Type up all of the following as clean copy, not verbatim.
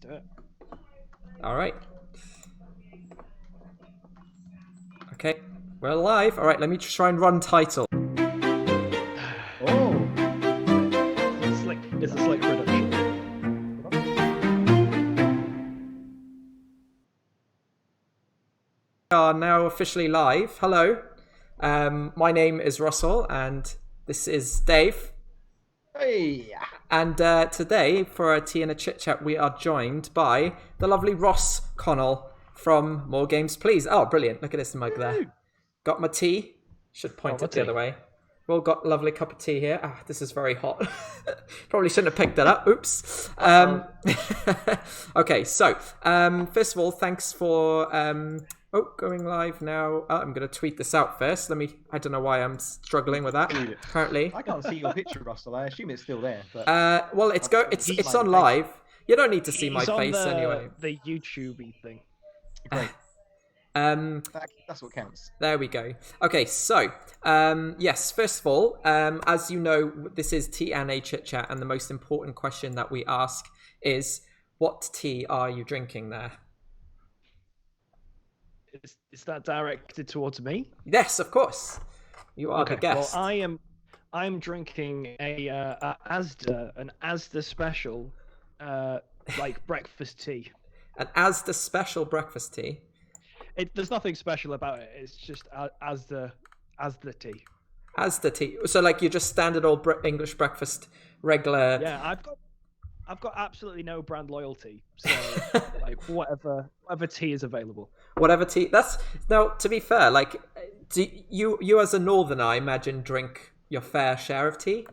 Do it. All right. Okay, we're live. All right, let me try and run title. Oh, it's a slick production. We are now officially live. Hello. My name is Russell, and this is Dave. Hey, And today, for a tea and a chit chat, we are joined by the lovely Ross Connell from More Games Please. Oh, brilliant. Look at this mug there. Got my tea. Should point it the other way. We've all got a lovely cup of tea here. Ah, this is very hot. Probably shouldn't have picked that up. Oops. Okay, so first of all, thanks for going live now. I'm going to tweet this out first. I don't know why I'm struggling with that currently. I can't see your picture, Russell. I assume it's still there. But well, it's on live. You don't need to see my face anyway. The YouTube thing. great. That's what counts. There we go. Okay, so yes, first of all, as you know, this is tea and a chit chat, and the most important question that we ask is, what tea are you drinking there? Is that directed towards me? Yes, of course. You are the guest. Well, I'm drinking an Asda special, like breakfast tea. An Asda special breakfast tea. There's nothing special about it. It's just Asda tea. Asda tea. So like you're just standard old English breakfast, regular. Yeah, I've got absolutely no brand loyalty. So like whatever tea is available. Whatever tea. That's now. To be fair, like you as a northerner, I imagine, drink your fair share of tea.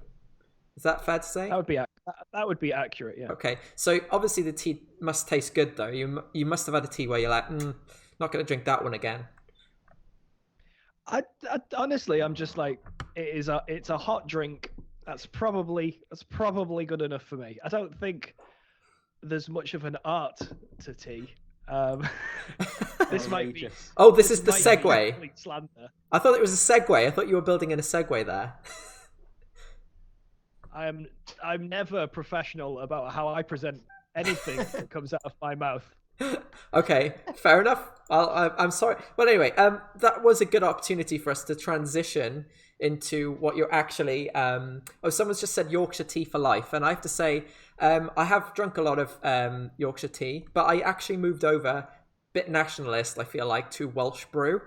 Is that fair to say? That would be accurate. Yeah. Okay. So obviously the tea must taste good, though. You must have had a tea where you're like, not going to drink that one again. I honestly, I'm just like, it's a hot drink. That's probably good enough for me. I don't think there's much of an art to tea. This might be. Oh, this is the segue. Slander. I thought it was a segue. I thought you were building in a segue there. I'm never professional about how I present anything that comes out of my mouth. Okay, fair enough. I'm sorry. Well, anyway, that was a good opportunity for us to transition into what you're actually. Someone's just said Yorkshire tea for life, and I have to say, I have drunk a lot of Yorkshire tea, but I actually moved over, a bit nationalist, I feel like, to Welsh brew.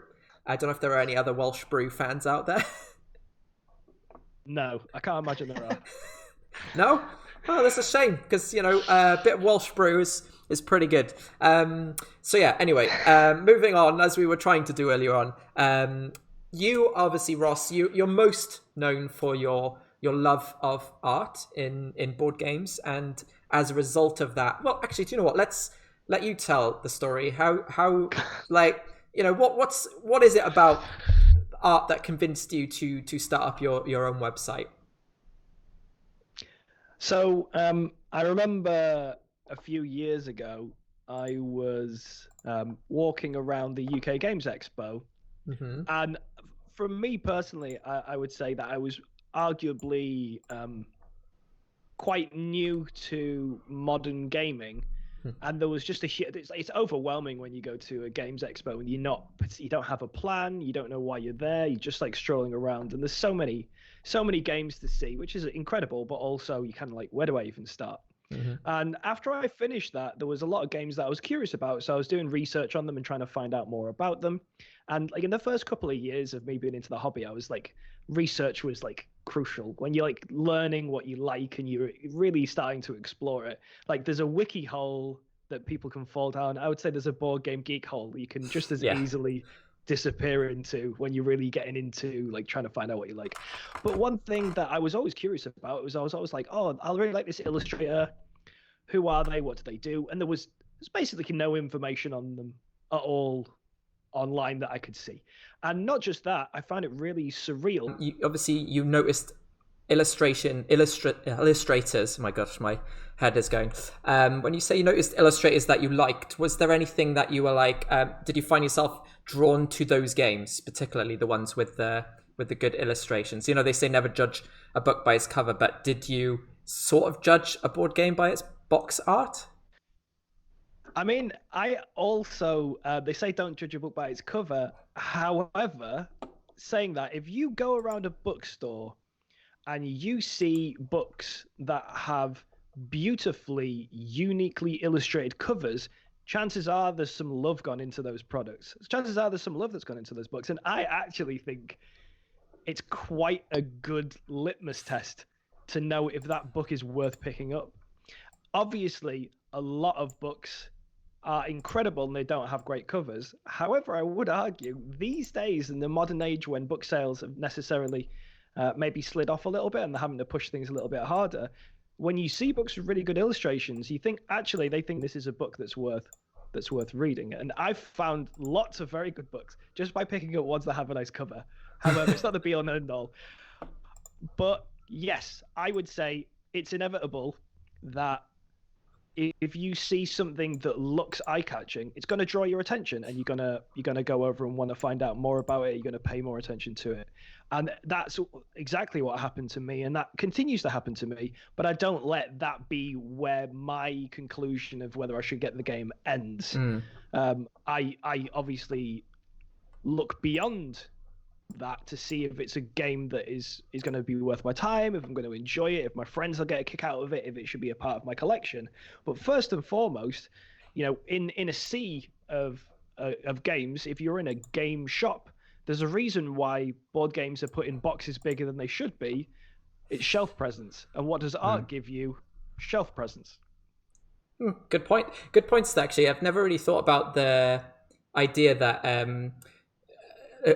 I don't know if there are any other Welsh brew fans out there. No, I can't imagine there are. No? Oh, that's a shame, because, a bit of Welsh brew is pretty good. So yeah, anyway, moving on, as we were trying to do earlier on, you obviously, Ross, you're most known for your love of art in board games, and as a result of that, well, actually, do you know what? Let's let you tell the story. How like, what is it about art that convinced you to start up your own website? So I remember a few years ago, I was walking around the UK Games Expo, and from me personally, I would say that I was arguably quite new to modern gaming, and there was just it's overwhelming when you go to a Games Expo and you don't have a plan, you don't know why you're there, you're just like strolling around, and there's so many games to see, which is incredible, but also you kind of like, where do I even start? And after I finished that, there was a lot of games that I was curious about, so I was doing research on them and trying to find out more about them. And like in the first couple of years of me being into the hobby, I was like, research was like crucial when you're like learning what you like and you're really starting to explore it. Like there's a wiki hole that people can fall down. I would say there's a board game geek hole you can just as easily disappear into when you're really getting into like trying to find out what you like. But one thing that I was always curious about was I was always like, oh, I really like this illustrator. Who are they? What do they do? And there's basically no information on them at all online that I could see. And not just that, I found it really surreal. You noticed illustrators. My gosh, my head is going. When you say you noticed illustrators that you liked, was there anything that you were like? Did you find yourself drawn to those games, particularly the ones with the good illustrations? They say never judge a book by its cover, but did you sort of judge a board game by its box art? I mean, I also they say don't judge a book by its cover. However, saying that, if you go around a bookstore and you see books that have beautifully, uniquely illustrated covers, chances are there's some love gone into those products. Chances are there's some love that's gone into those books, and I actually think it's quite a good litmus test to know if that book is worth picking up. Obviously, a lot of books are incredible and they don't have great covers. However, I would argue these days in the modern age when book sales have necessarily maybe slid off a little bit and they're having to push things a little bit harder, when you see books with really good illustrations, you think actually they think this is a book that's worth reading. And I've found lots of very good books just by picking up ones that have a nice cover. However, it's not the be all and end all. But yes, I would say it's inevitable that if you see something that looks eye-catching, it's going to draw your attention, and you're gonna go over and want to find out more about it. You're going to pay more attention to it, and that's exactly what happened to me, and that continues to happen to me. But I don't let that be where my conclusion of whether I should get the game ends. I obviously look beyond that to see if it's a game that is going to be worth my time, if I'm going to enjoy it, if my friends will get a kick out of it, if it should be a part of my collection. But first and foremost, in a sea of games, if you're in a game shop, there's a reason why board games are put in boxes bigger than they should be. It's shelf presence. And what does art give you? Shelf presence. Good point. Good points, actually. I've never really thought about the idea that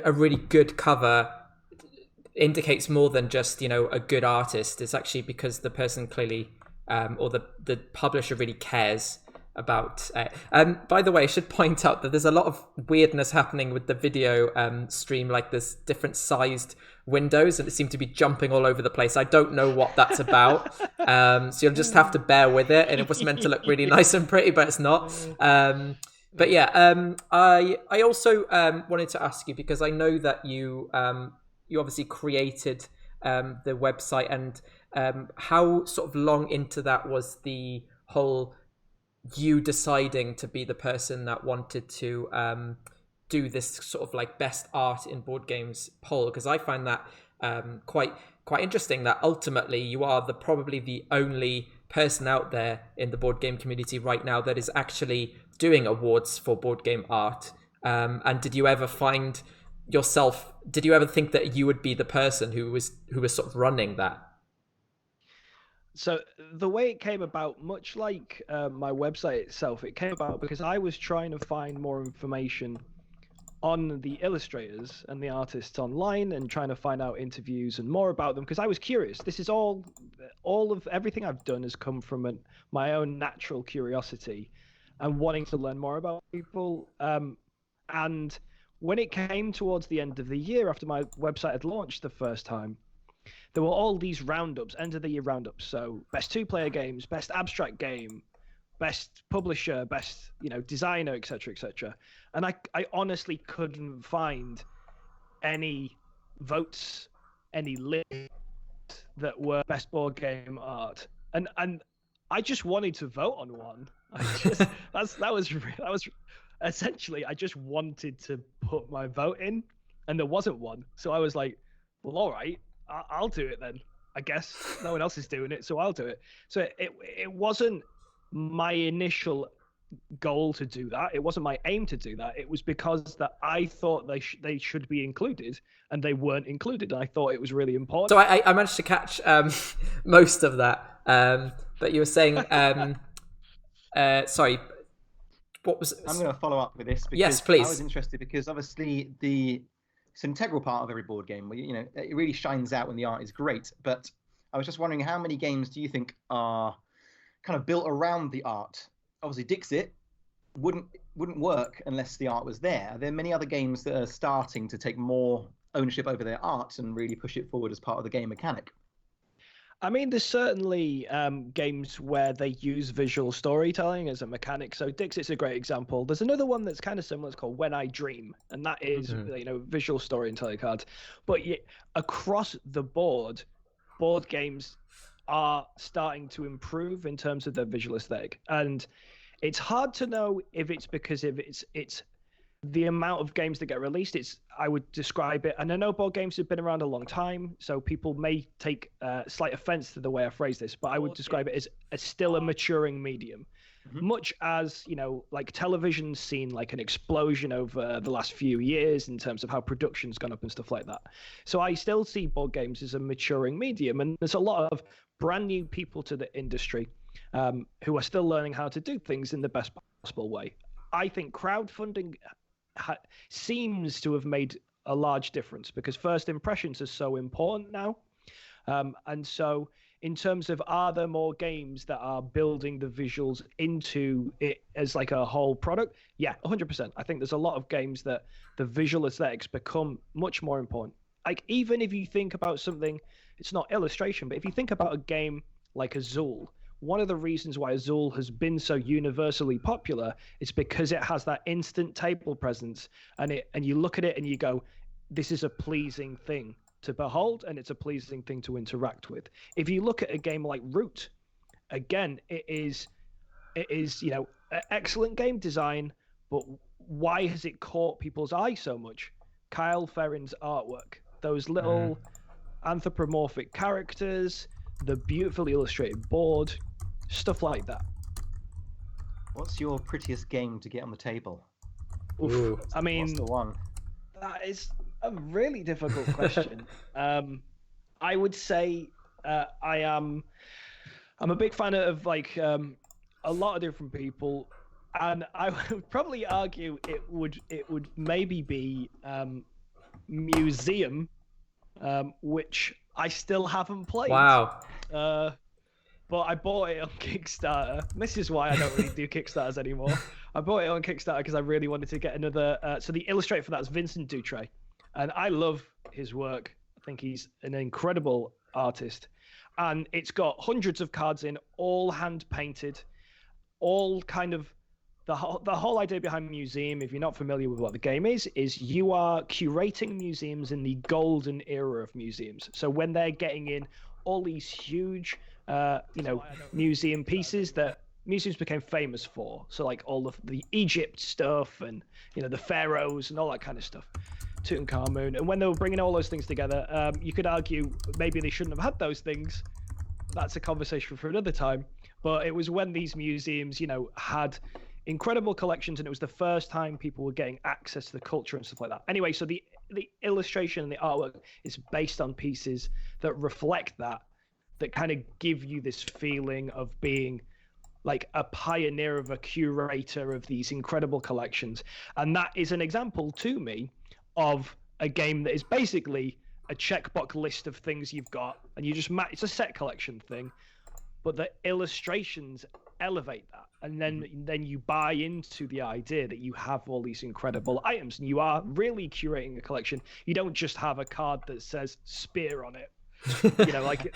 a really good cover indicates more than just a good artist. It's actually because the person clearly or the publisher really cares about by the way, I should point out that there's a lot of weirdness happening with the video stream. Like there's different sized windows and it seemed to be jumping all over the place. I don't know what that's about, so you'll just have to bear with it. And it was meant to look really nice and pretty, but it's not. But yeah, I also wanted to ask you, because I know that you obviously created the website, and how sort of long into that was the whole you deciding to be the person that wanted to do this sort of like best art in board games poll? Because I find that quite interesting that ultimately you are probably the only person out there in the board game community right now that is actually doing awards for board game art. And did you ever find yourself? Did you ever think that you would be the person who was sort of running that? So the way it came about, much like my website itself, it came about because I was trying to find more information on the illustrators and the artists online and trying to find out interviews and more about them because I was curious. This is all of everything I've done has come from my own natural curiosity and wanting to learn more about people. And when it came towards the end of the year, after my website had launched the first time, there were all these roundups, end of the year roundups. So best 2-player games, best abstract game, best publisher, best designer, etc., etc. And I honestly couldn't find any votes, any lists that were best board game art. And I just wanted to vote on one. That was essentially, I just wanted to put my vote in, and there wasn't one. So I was like, well, all right, I'll do it then. I guess no one else is doing it, so I'll do it. So it wasn't my initial goal to do that. It wasn't my aim to do that. It was because that I thought they should be included, and they weren't included. And I thought it was really important. So I managed to catch most of that. But you were saying, sorry, what was? I'm going to follow up with this. Because yes, please. I was interested because obviously it's an integral part of every board game. It really shines out when the art is great. But I was just wondering, how many games do you think are kind of built around the art? Obviously, Dixit wouldn't work unless the art was there. Are there many other games that are starting to take more ownership over their art and really push it forward as part of the game mechanic? I mean, there's certainly games where they use visual storytelling as a mechanic. So Dixit's a great example. There's another one that's kind of similar. It's called When I Dream, and that is visual storytelling cards. But across the board games are starting to improve in terms of their visual aesthetic. And It's hard to know if it's because if it's the amount of games that get released. I would describe it, and I know board games have been around a long time, so people may take slight offense to the way I phrase this, but I would describe it as still a maturing medium. Much as, like television's seen like an explosion over the last few years in terms of how production's gone up and stuff like that. So I still see board games as a maturing medium, and there's a lot of brand new people to the industry who are still learning how to do things in the best possible way. I think crowdfunding seems to have made a large difference because first impressions are so important now. And so in terms of, are there more games that are building the visuals into it as like a whole product? Yeah, 100%. I think there's a lot of games that the visual aesthetics become much more important. Like, even if you think about something, it's not illustration, but if you think about a game like Azul, one of the reasons why Azul has been so universally popular is because it has that instant table presence, and you look at it and you go, this is a pleasing thing to behold, and it's a pleasing thing to interact with. If you look at a game like Root, again, it is excellent game design, but why has it caught people's eye so much? Kyle Ferrin's artwork, those little anthropomorphic characters, the beautifully illustrated board, stuff like that. What's your prettiest game to get on the table? Oof. I mean, what's the one? That is a really difficult question. I would say I'm a big fan of like a lot of different people, and I would probably argue it would maybe be Museum, which I still haven't played. Wow. But I bought it on Kickstarter. This is why I don't really do Kickstarters anymore. I bought it on Kickstarter because I really wanted to get another. So the illustrator for that is Vincent Dutray, and I love his work. I think he's an incredible artist, and it's got hundreds of cards in, all hand painted, all kind of the whole idea behind Museum. If you're not familiar with what the game is you are curating museums in the golden era of museums. So when they're getting in all these huge museum pieces that museums became famous for, so like all of the Egypt stuff and the pharaohs and all that kind of stuff, Tutankhamun, and when they were bringing all those things together, you could argue maybe they shouldn't have had those things. That's a conversation for another time. But it was when these museums had incredible collections, and it was the first time people were getting access to the culture and stuff like that. Anyway, so the illustration and the artwork is based on pieces that reflect that kind of give you this feeling of being like a pioneer, of a curator of these incredible collections. And that is an example to me of a game that is basically a checkbox list of things you've got, and you just it's a set collection thing, but the illustrations elevate that, and then you buy into the idea that you have all these incredible items and you are really curating a collection. You don't just have a card that says spear on it. Like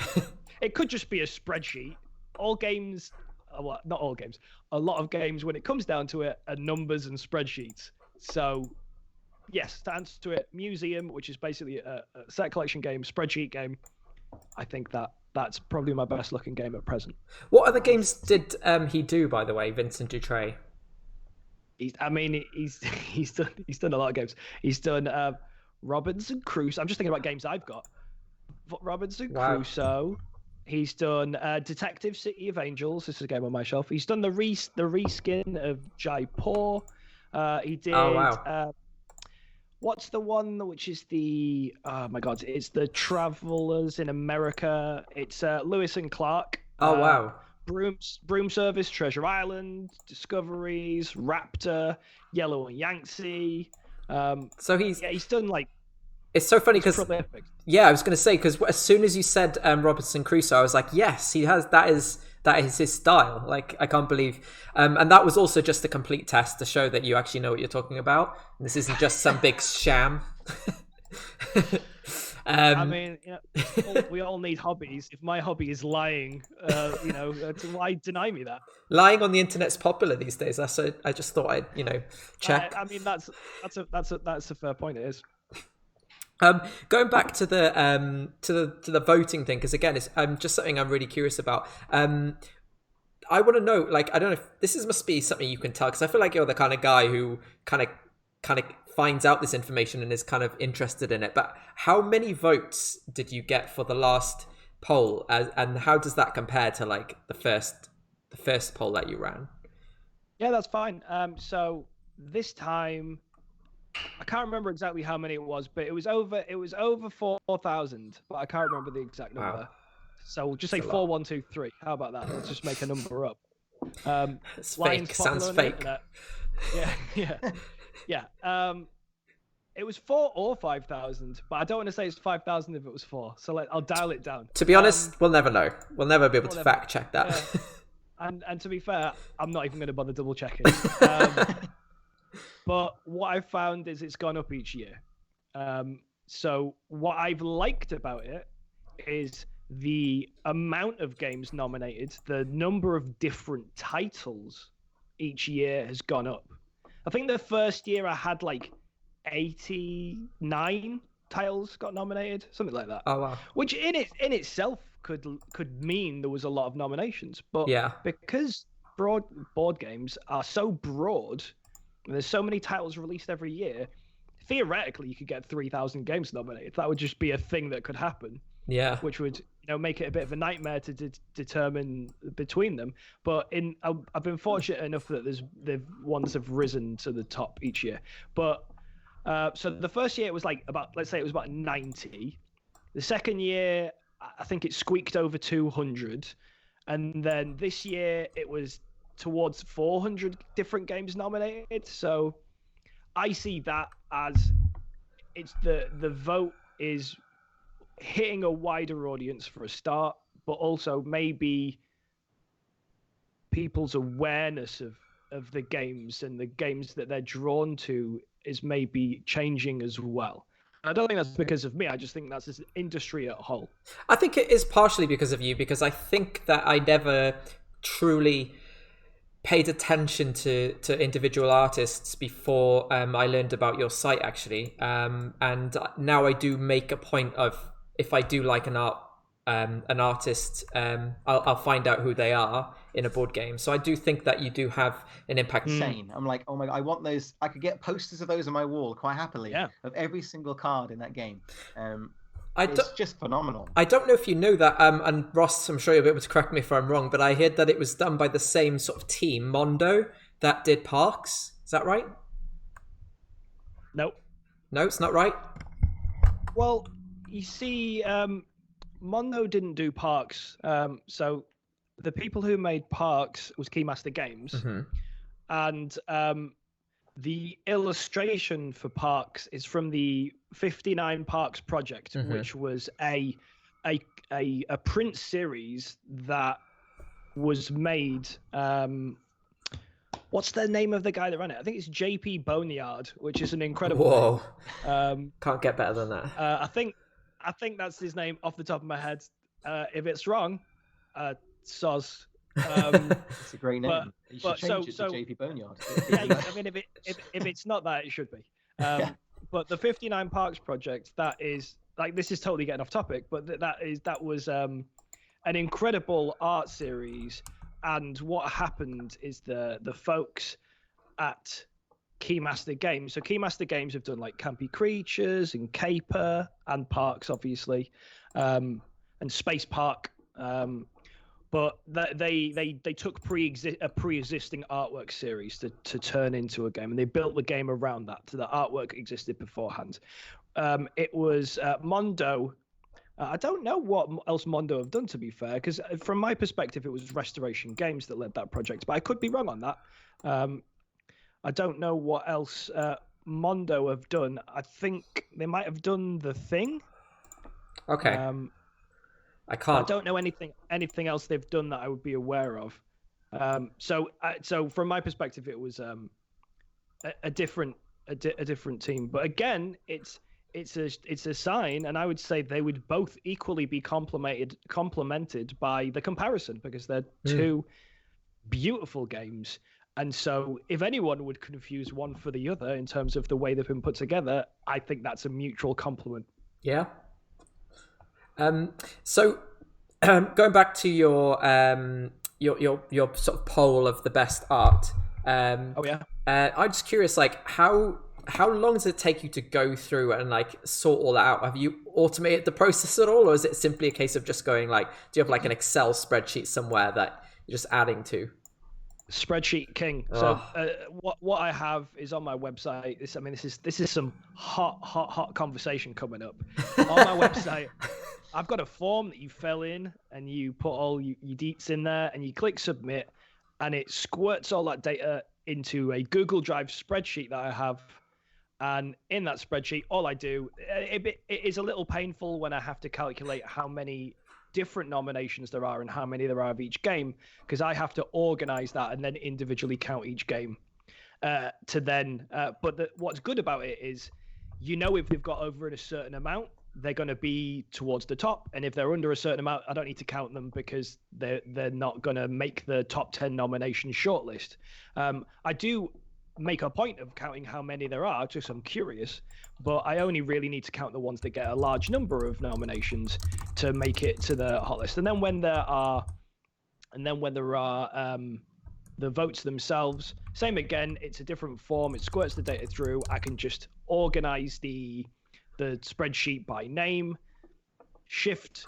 it could just be a spreadsheet. All games, well, not all games, a lot of games, when it comes down to it, are numbers and spreadsheets. So yes, to answer to it, Museum, which is basically a set collection game, spreadsheet game, I think that's probably my best looking game at present. What other games did he do, by the way, Vincent Dutray? He's done a lot of games. He's done Robinson Crusoe. I'm just thinking about games I've got. Robinson Crusoe. He's done Detective City of Angels. This is a game on my shelf. He's done the reskin of Jaipur. He did. Oh wow. What's the one which is the? Oh my God! It's the Travelers in America. It's Lewis and Clark. Oh wow. Broom Service, Treasure Island, Discoveries, Raptor, Yellow and Yangtze. So he's done like. It's so funny because I was going to say, because as soon as you said Robinson Crusoe, I was like, yes, he has. That is his style. Like, I can't believe, and that was also just a complete test to show that you actually know what you're talking about. And this isn't just some big sham. I mean, we all need hobbies. If my hobby is lying, why deny me that? Lying on the internet's popular these days. I just thought I'd check. I mean, that's a fair point. It is. Going back to the voting thing, because again, it's just something I'm really curious about. I want to know, like, I don't know if must be something you can tell, because I feel like you're the kind of guy who kind of finds out this information and is kind of interested in it. But how many votes did you get for the last poll, and how does that compare to like the first poll that you ran? Yeah, that's fine. So this time, I can't remember exactly how many it was, but it was over 4,000, but I can't remember the exact number. Wow. So we'll just say 4123. How about that? Let's just make a number up. It's fake. Sounds fake. Yeah. It was 4 or 5,000, but I don't want to say it's 5,000 if it was 4. So I'll dial it down. To be honest, we'll never know. We'll never be able to fact check that. Yeah. And to be fair, I'm not even going to bother double checking. But what I've found is it's gone up each year. So what I've liked about it is the amount of games nominated, the number of different titles each year has gone up. I think the first year I had like 89 titles got nominated, something like that. Oh wow! Which in itself could mean there was a lot of nominations, but because board games are so broad, and there's so many titles released every year, theoretically you could get 3,000 games nominated. That would just be a thing that could happen. Yeah, which would make it a bit of a nightmare to determine between them. But I've been fortunate enough that the ones have risen to the top each year. But so the first year it was like let's say it was about 90. The second year I think it squeaked over 200, and then this year it was towards 400 different games nominated. So I see that as it's the vote is hitting a wider audience for a start, but also maybe people's awareness of the games and the games that they're drawn to is maybe changing as well. I don't think that's because of me. I just think that's this industry at whole. I think it is partially because of you, because I think that I never truly paid attention to individual artists before I learned about your site, actually. And now I do make a point of, if I do like an artist, I'll find out who they are in a board game. So I do think that you do have an impact. Insane. I'm like, oh my God, I want those. I could get posters of those on my wall quite happily, of every single card in that game. It's just phenomenal. I don't know if you know that, and Ross, I'm sure you'll be able to correct me if I'm wrong, but I heard that it was done by the same sort of team, Mondo, that did Parks. Is that right? Nope. No, it's not right? Well, you see, Mondo didn't do Parks. So the people who made Parks was Keymaster Games. Mm-hmm. And the illustration for Parks is from the 59 Parks project, mm-hmm. which was a print series that was made. What's the name of the guy that ran it? I think it's JP Boneyard, which is an incredible name. Can't get better than that. I think that's his name off the top of my head. If it's wrong, soz. It's a great name. But, you should change it to JP Boneyard. Yeah, I mean, if it's not that, it should be. But the 59 Parks project, that is like, this is totally getting off topic, but that was an incredible art series. And what happened is the folks at Keymaster Games. So Keymaster Games have done like Campy Creatures and Caper and Parks, obviously, and Space Park. But they took a pre-existing artwork series to turn into a game, and they built the game around that. So the artwork existed beforehand. It was Mondo. I don't know what else Mondo have done, to be fair, because from my perspective, it was Restoration Games that led that project, but I could be wrong on that. I don't know what else Mondo have done. I think they might have done The Thing. Okay. I can't. I don't know anything else they've done that I would be aware of. So from my perspective, it was a different team. But again, it's a sign, and I would say they would both equally be complemented by the comparison, because they're two beautiful games. And so if anyone would confuse one for the other in terms of the way they've been put together, I think that's a mutual compliment. Yeah. So going back to your your sort of poll of the best art. Oh yeah. I'm just curious, like how long does it take you to go through and like sort all that out? Have you automated the process at all, or is it simply a case of just going like, do you have like an Excel spreadsheet somewhere that you're just adding to? Spreadsheet king. So what I have is on my website. This is some hot conversation coming up. On my website, I've got a form that you fill in and you put all your deets in there and you click submit, and it squirts all that data into a Google Drive spreadsheet that I have. And in that spreadsheet, all I do, it is a little painful when I have to calculate how many different nominations there are and how many there are of each game, because I have to organize that and then individually count each game to then. But what's good about it is, if they've got over a certain amount, they're going to be towards the top, and if they're under a certain amount, I don't need to count them because they're not going to make the top 10 nomination shortlist. I do make a point of counting how many there are, just I'm curious, but I only really need to count the ones that get a large number of nominations to make it to the hot list. And then when there are the votes themselves, same again, it's a different form. It squirts the data through. I can just organize the spreadsheet by name, shift,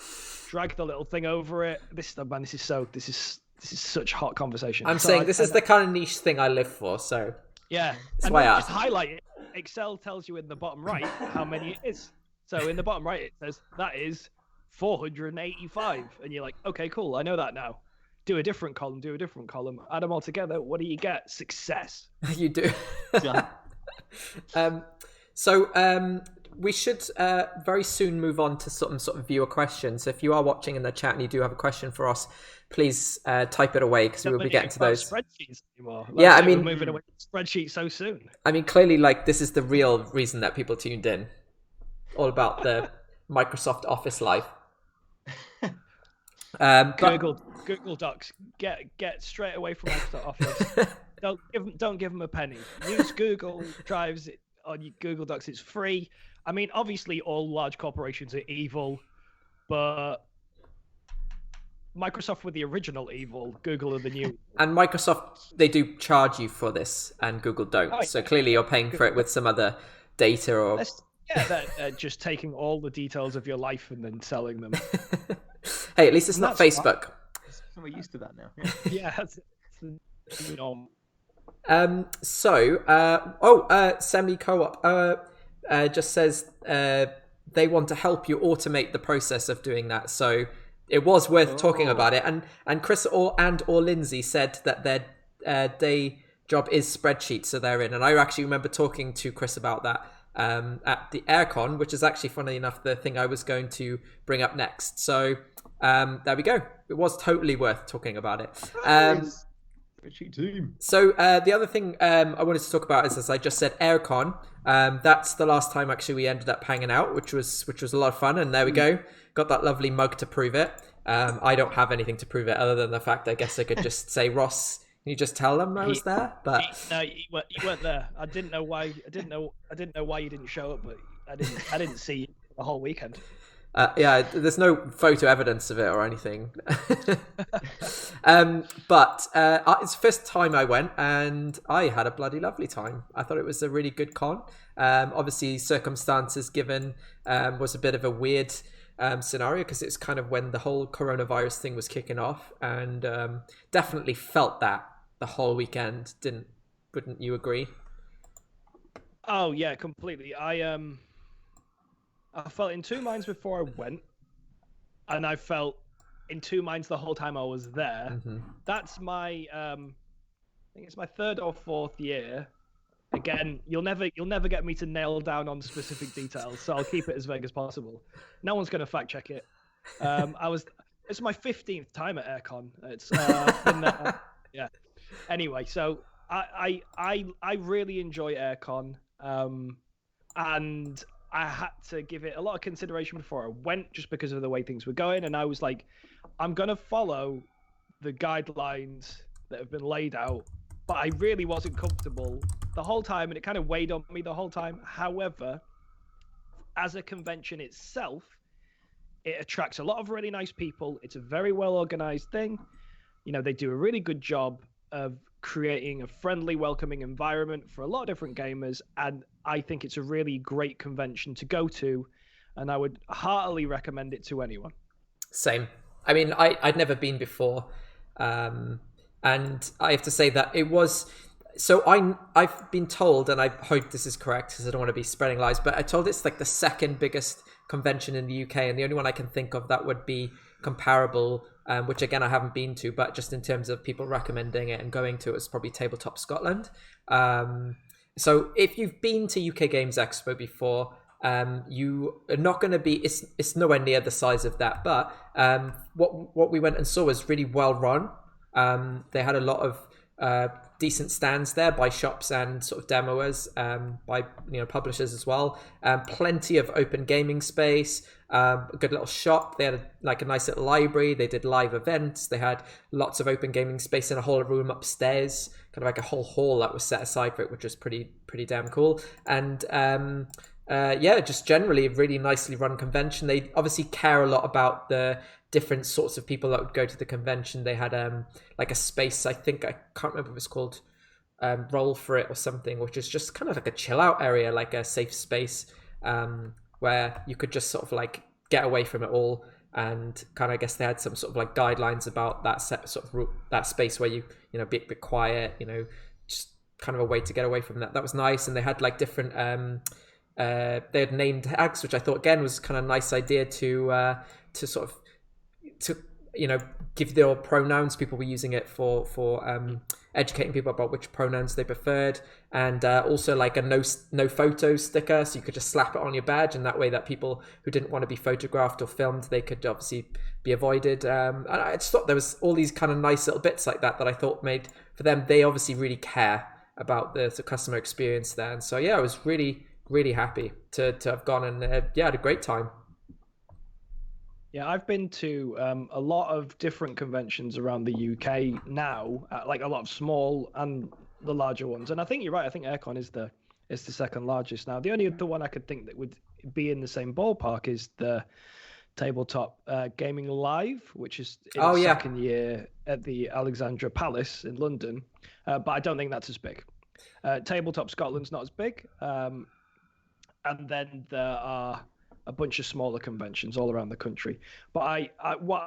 drag the little thing over it. This is such hot conversation. I'm saying this is the kind of niche thing I live for, so yeah. That's why I asked. Just highlight it. Excel tells you in the bottom right how many it is. So in the bottom right it says that is 485, and you're like, okay, cool, I know that now. Do a different column, add them all together. What do you get? Success. You do. Yeah. We should very soon move on to some sort of viewer questions. So if you are watching in the chat and you do have a question for us, please type it away because we will be getting to those. Spreadsheets anymore. Yeah, we're moving away from spreadsheets so soon. I mean, clearly, like this is the real reason that people tuned in, all about the Microsoft Office life. Google Docs, get straight away from Microsoft Office. Don't give them a penny. Use Google Drives on your Google Docs. It's free. I mean, obviously, all large corporations are evil, but Microsoft were the original evil. Google are the new. And Microsoft, they do charge you for this, and Google don't. Oh, so clearly, you're paying for it with some other data or. They're just taking all the details of your life and then selling them. Hey, at least it's not Facebook. We're used to that now. Yeah, that's the norm. Semi Co-op just says they want to help you automate the process of doing that. So it was worth talking about it. And Chris or Lindsay said that their day job is spreadsheets, so they're in. And I actually remember talking to Chris about that at the Aircon, which is actually, funnily enough, the thing I was going to bring up next. So there we go. It was totally worth talking about it. So the other thing I wanted to talk about is, as I just said, Aircon. That's the last time actually we ended up hanging out, which was a lot of fun. And there we go. Got that lovely mug to prove it. I don't have anything to prove it other than the fact I guess I could just say, Ross, can you just tell them I was there? But no, you weren't there. I didn't know why. I didn't know why you didn't show up, but I didn't see you the whole weekend. Yeah, there's no photo evidence of it or anything. But it's the first time I went and I had a bloody lovely time. I thought it was a really good con. Obviously, circumstances given was a bit of a weird scenario because it's kind of when the whole coronavirus thing was kicking off, and definitely felt that the whole weekend. Wouldn't you agree? Oh yeah, completely. I felt in two minds before I went, and I felt in two minds the whole time I was there. Mm-hmm. That's my, I think it's my third or fourth year. Again, you'll never get me to nail down on specific details, so I'll keep it as vague as possible. No one's going to fact check it. It's my 15th time at Aircon. It's been there. Yeah. Anyway, so I really enjoy Aircon, and I had to give it a lot of consideration before I went, just because of the way things were going. And I was like, I'm going to follow the guidelines that have been laid out, but I really wasn't comfortable the whole time, and it kind of weighed on me the whole time. However, as a convention itself, it attracts a lot of really nice people. It's a very well organized thing. they do a really good job of creating a friendly, welcoming environment for a lot of different gamers. And I think it's a really great convention to go to. And I would heartily recommend it to anyone. Same. I mean, I'd never been before. And I have to say that it was... So I've been told, and I hope this is correct because I don't want to be spreading lies, but I told it's like the second biggest convention in the UK, and the only one I can think of that would be comparable, which again I haven't been to, but just in terms of people recommending it and going to it, is probably Tabletop Scotland. So if you've been to UK Games Expo before, you are not going to be... It's nowhere near the size of that, but what we went and saw was really well run. They had a lot of decent stands there by shops and sort of demoers, by publishers as well. Plenty of open gaming space, a good little shop. They had a nice little library. They did live events. They had lots of open gaming space in a whole room upstairs, kind of like a whole hall that was set aside for it, which was pretty damn cool. And just generally a really nicely run convention. They obviously care a lot about the different sorts of people that would go to the convention. They had like a space, I think, I can't remember if it's called Roll for It or something, which is just kind of like a chill out area, like a safe space, where you could just sort of like get away from it all. And kind of, I guess they had some sort of like guidelines about that that space where you be a bit quiet, just kind of a way to get away from that. That was nice. And they had like different they had named tags, which I thought again was kind of a nice idea to sort of give their pronouns. People were using it for educating people about which pronouns they preferred, and also like a no photo sticker, so you could just slap it on your badge, and that way that people who didn't want to be photographed or filmed, they could obviously be avoided. And I just thought there was all these kind of nice little bits like that I thought made for them. They obviously really care about the customer experience there, and so yeah, I was really happy to have gone, and had a great time. Yeah, I've been to a lot of different conventions around the UK now, like a lot of small and the larger ones. And I think you're right. I think Aircon is the second largest now. The only other one I could think that would be in the same ballpark is the Tabletop Gaming Live, which is in the second year at the Alexandra Palace in London. But I don't think that's as big. Tabletop Scotland's not as big. And then there are a bunch of smaller conventions all around the country. But what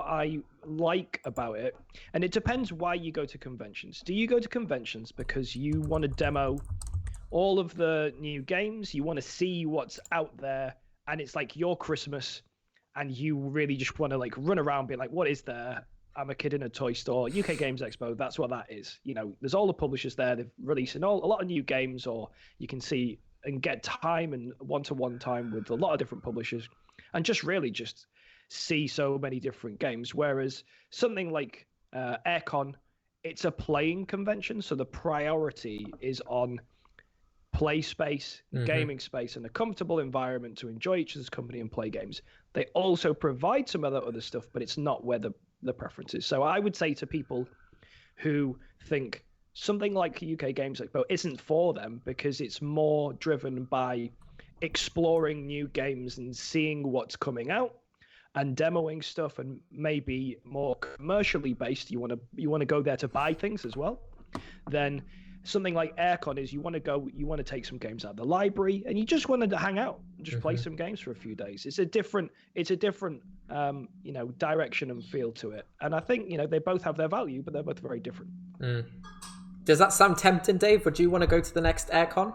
I like about it, and it depends why you go to conventions. Do you go to conventions because you want to demo all of the new games? You want to see what's out there, and it's like your Christmas, and you really just want to like run around, be like, what is there? I'm a kid in a toy store. UK Games Expo, that's what that is. There's all the publishers there. They're releasing a lot of new games, or you can see and get time and one-to-one time with a lot of different publishers, and just see so many different games. Whereas something like Aircon, it's a playing convention, so the priority is on play space, gaming space, and a comfortable environment to enjoy each other's company and play games. They also provide some other stuff, but it's not where the preference is. So I would say to people who think something like UK Games Expo isn't for them because it's more driven by exploring new games and seeing what's coming out and demoing stuff, and maybe more commercially based, you want to go there to buy things as well, then something like Aircon is you want to take some games out of the library and you just want to hang out and just play some games for a few days. It's a different direction and feel to it, and I think they both have their value, but they're both very different. Does that sound tempting, Dave? Would you want to go to the next Aircon?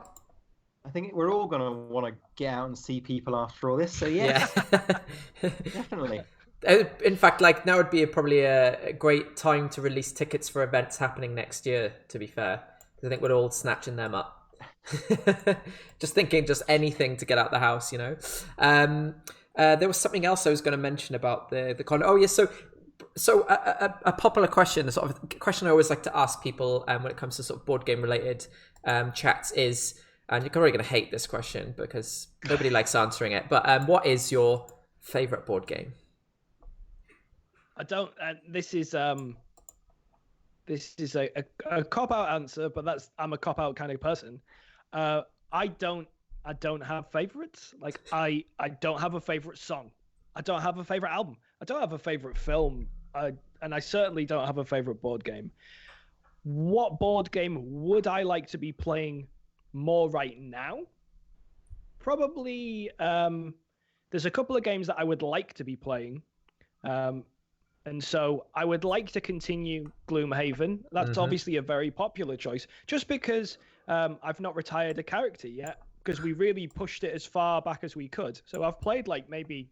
I think we're all going to want to get out and see people after all this, so yes. Yeah. Definitely. In fact, like now would be probably a great time to release tickets for events happening next year, to be fair. I think we're all snatching them up. Just thinking just anything to get out the house, There was something else I was going to mention about the con. Oh, yes, So a popular question, sort of question I always like to ask people when it comes to sort of board game related chats is, and you're probably going to hate this question because nobody likes answering it, but what is your favorite board game? I don't. This is a cop out answer, but I'm a cop out kind of person. I don't have favorites. Like I don't have a favorite song. I don't have a favorite album. I don't have a favorite film. and I certainly don't have a favorite board game. What board game would I like to be playing more right now? Probably, there's a couple of games that I would like to be playing. And so I would like to continue Gloomhaven. That's obviously a very popular choice, just because I've not retired a character yet, because we really pushed it as far back as we could. So I've played like maybe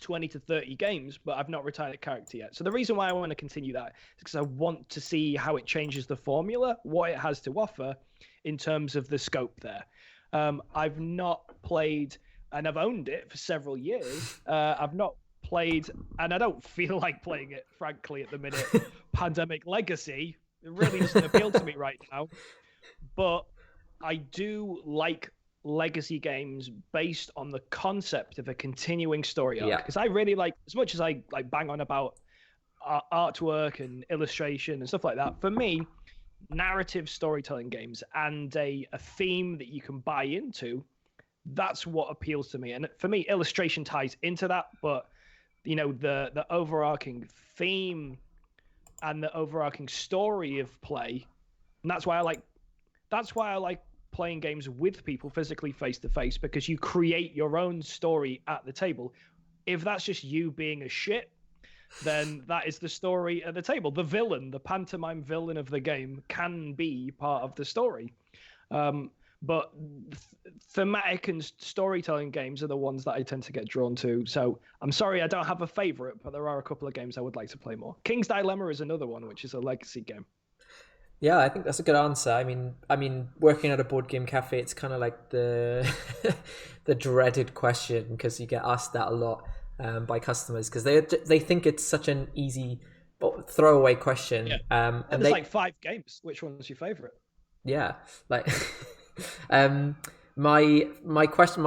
20 to 30 games, but I've not retired a character yet. So the reason why I want to continue that is because I want to see how it changes the formula, what it has to offer in terms of the scope there. I've not played, and I've owned it for several years. I've not played, and I don't feel like playing it, frankly, at the minute. Pandemic Legacy, it really doesn't appeal to me right now. But I do like legacy games based on the concept of a continuing story arc. Because I really like, as much as I like bang on about artwork and illustration and stuff like that, for me, narrative storytelling games and a theme that you can buy into, that's what appeals to me. And for me, illustration ties into that, but you know, the overarching theme and the overarching story of play, and that's why I like playing games with people physically face to face, because you create your own story at the table. If that's just you being a shit, then that is the story at the table. The villain, the pantomime villain of the game, can be part of the story. But thematic and storytelling games are the ones that I tend to get drawn to. So I'm sorry I don't have a favorite, but there are a couple of games I would like to play more. King's Dilemma is another one, which is a legacy game. Yeah, I think that's a good answer. I mean, working at a board game cafe, it's kind of like the the dreaded question, because you get asked that a lot by customers, because they think it's such an easy throwaway question. Yeah. And there's like 5 games. Which one's your favorite? Yeah, like my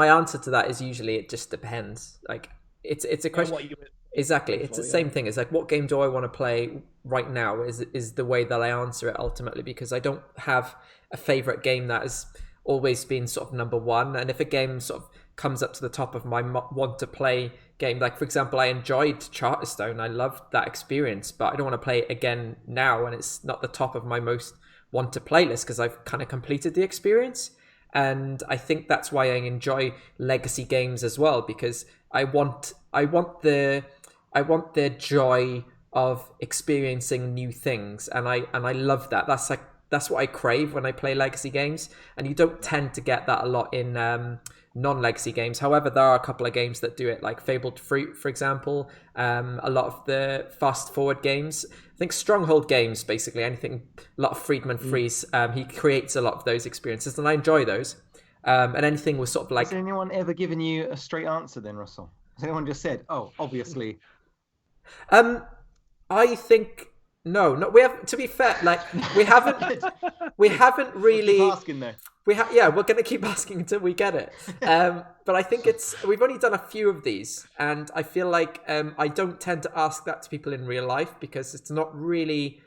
answer to that is usually it just depends. Like it's a question. Exactly, it's the same thing. It's like, what game do I want to play right now is the way that I answer it ultimately, because I don't have a favorite game that has always been sort of number one. And if a game sort of comes up to the top of my want to play game, like for example, I enjoyed Charterstone, I loved that experience, but I don't want to play it again now, and it's not the top of my most want to play list because I've kind of completed the experience. And I think that's why I enjoy legacy games as well, because I want the joy of experiencing new things, and I love that. That's what I crave when I play legacy games, and you don't tend to get that a lot in non-legacy games. However, there are a couple of games that do it, like Fabled Fruit, for example. A lot of the fast forward games, I think Stronghold games, basically anything, a lot of Friedman Freeze, he creates a lot of those experiences, and I enjoy those. And anything was sort of like... Has anyone ever given you a straight answer then, Russell? Has anyone just said, oh, obviously... I think no. We have, to be fair, like we haven't really. Keep asking though. We're going to keep asking until we get it. But I think we've only done a few of these, and I feel like I don't tend to ask that to people in real life, because it's not really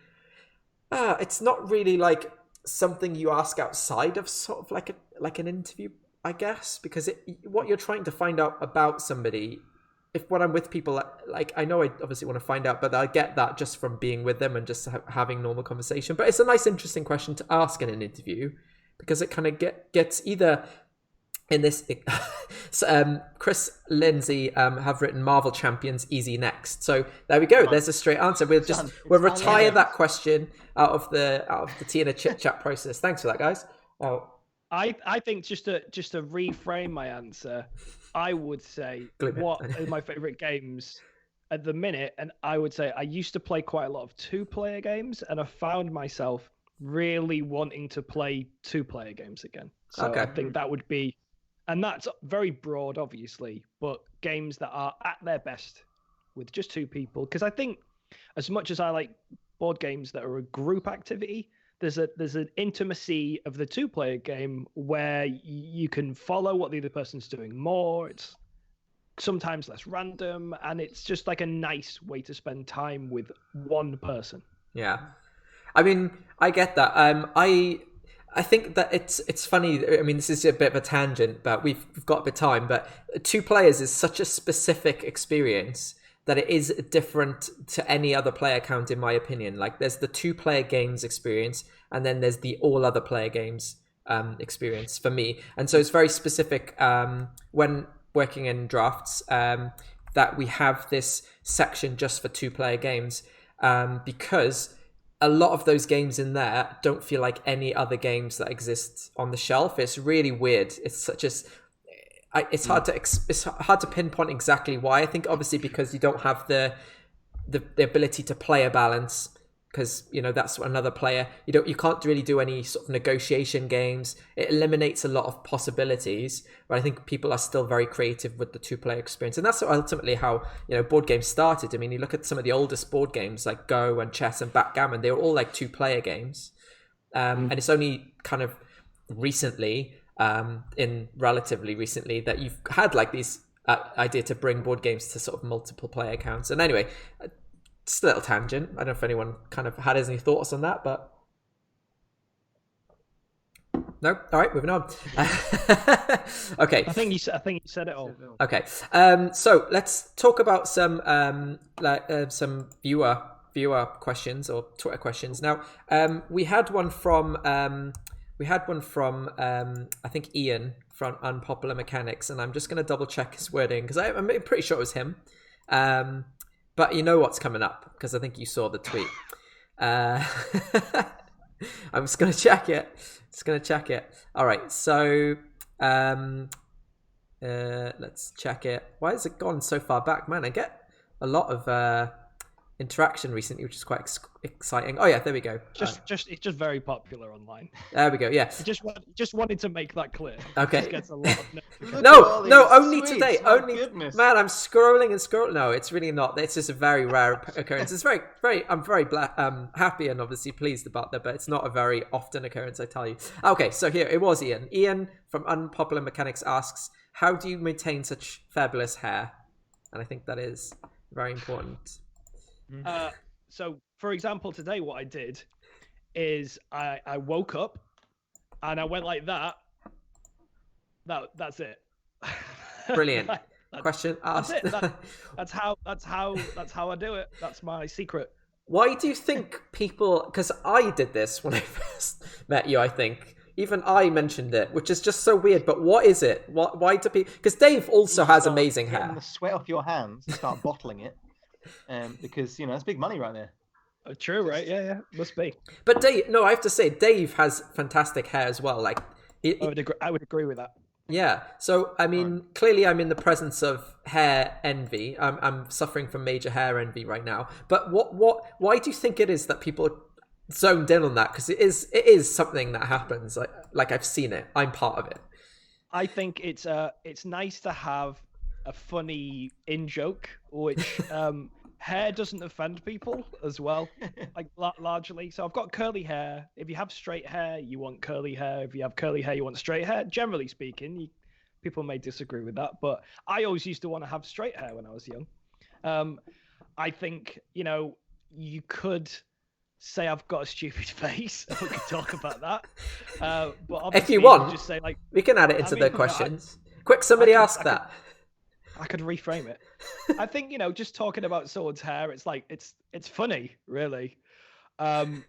like something you ask outside of sort of like an interview, I guess, because what you're trying to find out about somebody. When I'm with people, like I know I obviously want to find out, but I get that just from being with them and just having normal conversation. But it's a nice, interesting question to ask in an interview, because it kind of gets either in this. Chris Lindsay have written Marvel Champions Easy Next. So there we go. There's a straight answer. We'll retire that question out of the tea and a chit chat process. Thanks for that, guys. Oh. I think just to reframe my answer, I would say what are my favorite games at the minute, and I would say I used to play quite a lot of 2-player games, and I found myself really wanting to play 2-player games again. So okay. I think that would be, and that's very broad, obviously, but games that are at their best with just 2 people, because I think as much as I like board games that are a group activity, there's an intimacy of the 2-player game where you can follow what the other person's doing more. It's sometimes less random, and it's just like a nice way to spend time with one person. Yeah, I mean, I get that. I think that it's funny. I mean, this is a bit of a tangent, but we've got a bit of time. But 2 players is such a specific experience that it is different to any other player count, in my opinion. Like, there's the 2-player games experience, and then there's the all other player games experience for me. And so it's very specific when working in drafts that we have this section just for 2-player games, because a lot of those games in there don't feel like any other games that exist on the shelf. It's really weird. It's hard to pinpoint exactly why. I think obviously because you don't have the ability to player balance, because that's another player. You can't really do any sort of negotiation games. It eliminates a lot of possibilities, but I think people are still very creative with the 2-player experience, and that's ultimately how board games started. I mean, you look at some of the oldest board games like Go and chess and backgammon; they were all like 2-player games, and it's only kind of recently, relatively recently, that you've had like these idea to bring board games to sort of multiple player counts. And anyway. Just a little tangent. I don't know if anyone kind of had any thoughts on that, but no. All right, moving on. Okay. I think you said it all. Okay. So let's talk about some viewer questions or Twitter questions. Now, we had one from I think Ian from Unpopular Mechanics, and I'm just going to double check his wording because I'm pretty sure it was him. But you know what's coming up because I think you saw the tweet. I'm just going to check it. All right. So let's check it. Why has it gone so far back? Man, I get a lot of interaction recently, which is quite exciting. Oh yeah, there we go. It's just very popular online. There we go. Yeah. Just wanted to make that clear. Okay. It gets a lot of no, only tweets. today. My only goodness. Man, I'm scrolling and scrolling. No, it's really not. It's just a very rare occurrence. It's very. I'm very happy and obviously pleased about that, but it's not a very often occurrence, I tell you. Okay, so here it was Ian. Ian from Unpopular Mechanics asks, "How do you maintain such fabulous hair?" And I think that is very important. So, for example, today what I did is I woke up and I went like that. That's it. Brilliant. Question asked. That's it. That's how I do it. That's my secret. Why do you think people? Because I did this when I first met you. I think even I mentioned it, which is just so weird. But what is it? Why do people? Because Dave also has amazing hair. Getting the sweat off your hands and start bottling it. Because that's big money right there. True, right? Yeah, must be. But Dave, no, I have to say, Dave has fantastic hair as well. Like, I would agree with that. Yeah. So I mean, clearly, I'm in the presence of hair envy. I'm suffering from major hair envy right now. But why do you think it is that people are zoned in on that? Because it is something that happens. Like I've seen it. I'm part of it. I think it's nice to have a funny in-joke, which hair doesn't offend people as well, like largely. So I've got curly hair. If you have straight hair, you want curly hair. If you have curly hair, you want straight hair. Generally speaking, people may disagree with that, but I always used to want to have straight hair when I was young. I think, you could say I've got a stupid face. We could talk about that. But if you want, just say, like, we can add it into the questions. Quick, somebody ask that. I could reframe it. I think, just talking about someone's hair, it's like, it's funny, really. And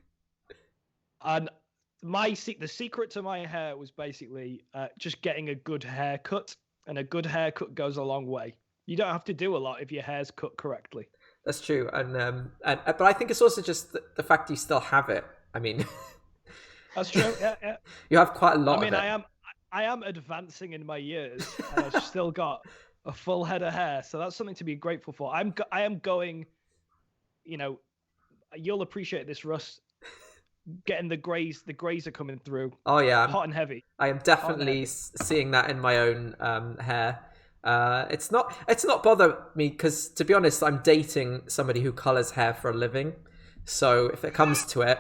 the secret to my hair was basically just getting a good haircut, and a good haircut goes a long way. You don't have to do a lot if your hair's cut correctly. That's true. But I think it's also just the fact you still have it. I mean, that's true. Yeah. You have quite a lot of it. I am advancing in my years, and I've still got a full head of hair, so that's something to be grateful for. I am going, you'll appreciate this, Russ. Getting the grays are coming through. Oh yeah, hot and heavy. I am definitely seeing that in my own hair. It's not bothering me because, to be honest, I'm dating somebody who colors hair for a living. So if it comes to it,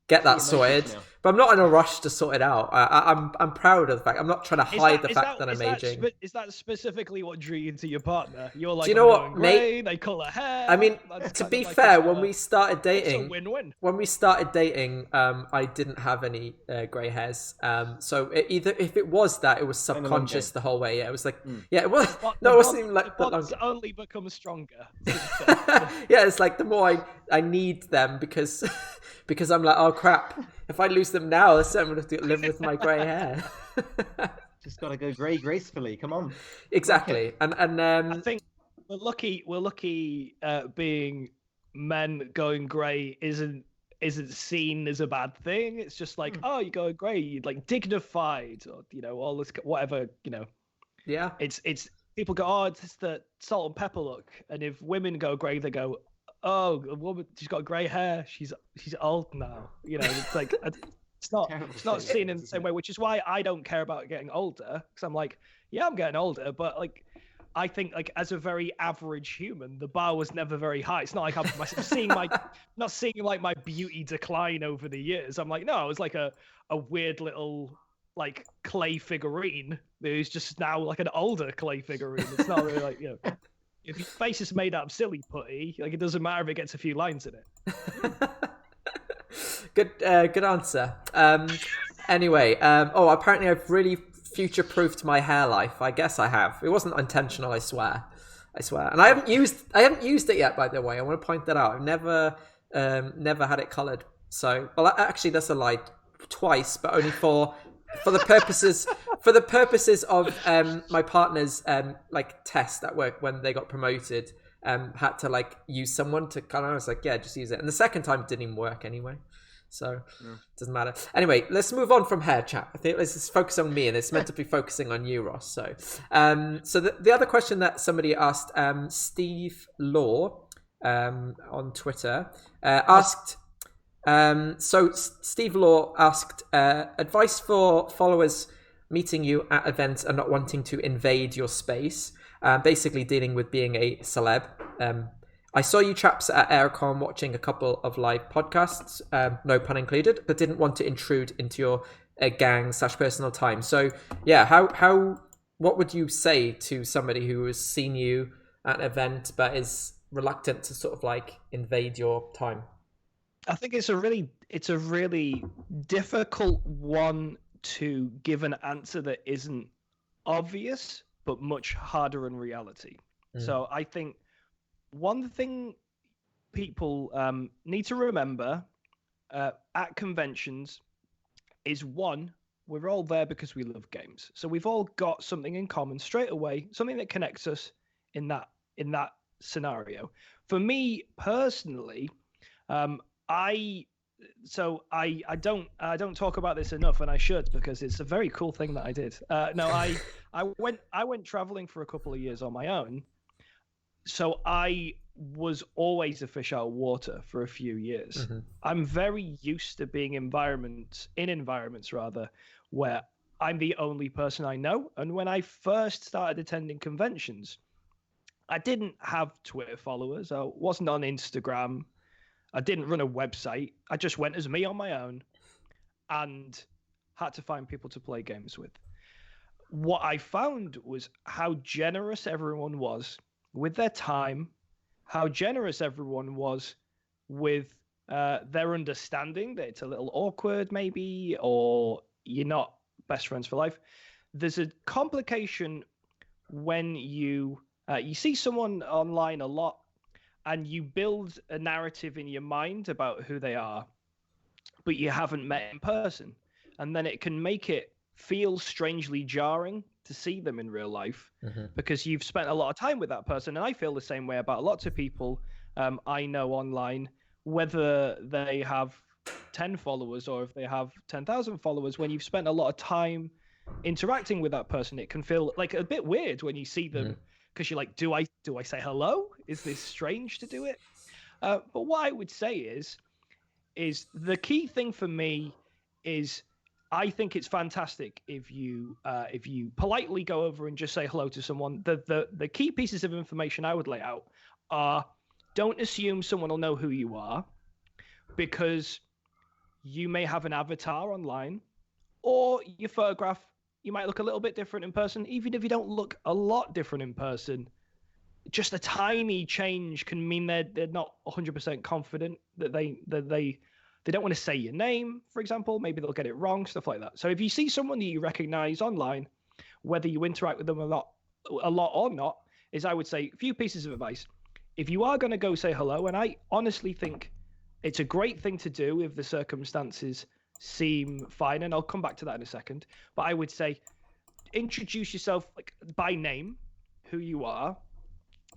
get that sorted. but I'm not in a rush to sort it out. I'm proud of the fact. I'm not trying to hide the fact that I'm aging. Is that specifically what drew you into your partner? You're like, do you know I'm what, grey, mate? they colour hair. I mean, That's to kind be of like fair, when we started dating, it's a win-win. When we started dating, I didn't have any grey hairs. So either if it was that, it was subconscious the whole way. Yeah, it was like, yeah, it was. No, it wasn't even like the bonds only become stronger. Yeah, it's like the more I need them because I'm like, oh crap, if I lose them now, I'm gonna have to live with my grey hair. Just gotta go grey gracefully. Come on. Exactly, and I think we're lucky. Being men going grey isn't seen as a bad thing. It's just like, oh, you go grey, you're like dignified, or all this whatever. Yeah, it's people go, oh, it's the salt and pepper look, and if women go grey, they go, oh, a woman, she's got grey hair, she's old now. It's like it's not seen in the same way, which is why I don't care about getting older, because I'm like, yeah, I'm getting older, but like I think like as a very average human, the bar was never very high. It's not like I'm seeing not seeing like my beauty decline over the years. I'm like, no, I was like a weird little like clay figurine who's just now like an older clay figurine. It's not really like, if your face is made out of silly putty, like it doesn't matter if it gets a few lines in it. Good answer. Anyway, apparently I've really future-proofed my hair life. I guess I have. It wasn't intentional, I swear. And I haven't used it yet, by the way. I want to point that out. I've never had it coloured. So, well, actually, that's a lie. Twice, but only for the purposes of my partner's like test at work when they got promoted. Had to like use someone to kind of. I was like, yeah, just use it. And the second time it didn't even work anyway. So it doesn't matter. Anyway, let's move on from hair chat. I think let's just focus on me, and it's meant to be focusing on you, Ross. So, the other question that somebody asked, Steve Law, on Twitter, asked. So Steve Law asked advice for followers meeting you at events and not wanting to invade your space. Basically dealing with being a celeb. I saw you chaps at Aircon watching a couple of live podcasts, no pun included, but didn't want to intrude into your gang/personal time. So yeah, what would you say to somebody who has seen you at an event but is reluctant to sort of like invade your time? I think it's a really difficult one to give an answer that isn't obvious, but much harder in reality. So I think one thing people need to remember at conventions is, one, we're all there because we love games. So we've all got something in common straight away, something that connects us in that scenario. For me personally, I don't talk about this enough, and I should, because it's a very cool thing that I did. I went traveling for a couple of years on my own. So I was always a fish out of water for a few years. Mm-hmm. I'm very used to being in environments where I'm the only person I know. And when I first started attending conventions, I didn't have Twitter followers. I wasn't on Instagram. I didn't run a website. I just went as me on my own and had to find people to play games with. What I found was how generous everyone was with their time, how generous everyone was with their understanding that it's a little awkward maybe, or you're not best friends for life. There's a complication when you see someone online a lot and you build a narrative in your mind about who they are, but you haven't met in person. And then it can make it feel strangely jarring to see them in real life, because you've spent a lot of time with that person. And I feel the same way about lots of people I know online, whether they have 10 followers or if they have 10,000 followers. When you've spent a lot of time interacting with that person, it can feel like a bit weird when you see them, because you're like, do I say hello? Is this strange to do it? But what I would say is the key thing for me is, I think it's fantastic if you politely go over and just say hello to someone. The key pieces of information I would lay out are: don't assume someone will know who you are, because you may have an avatar online, or your photograph, you might look a little bit different in person, even if you don't look a lot different in person. Just a tiny change can mean they're not 100% confident that they don't want to say your name, for example. Maybe they'll get it wrong, stuff like that. So if you see someone that you recognize online, whether you interact with them a lot or not, is, I would say, a few pieces of advice. If you are going to go say hello, and I honestly think it's a great thing to do if the circumstances seem fine, and I'll come back to that in a second, but I would say introduce yourself like by name, who you are,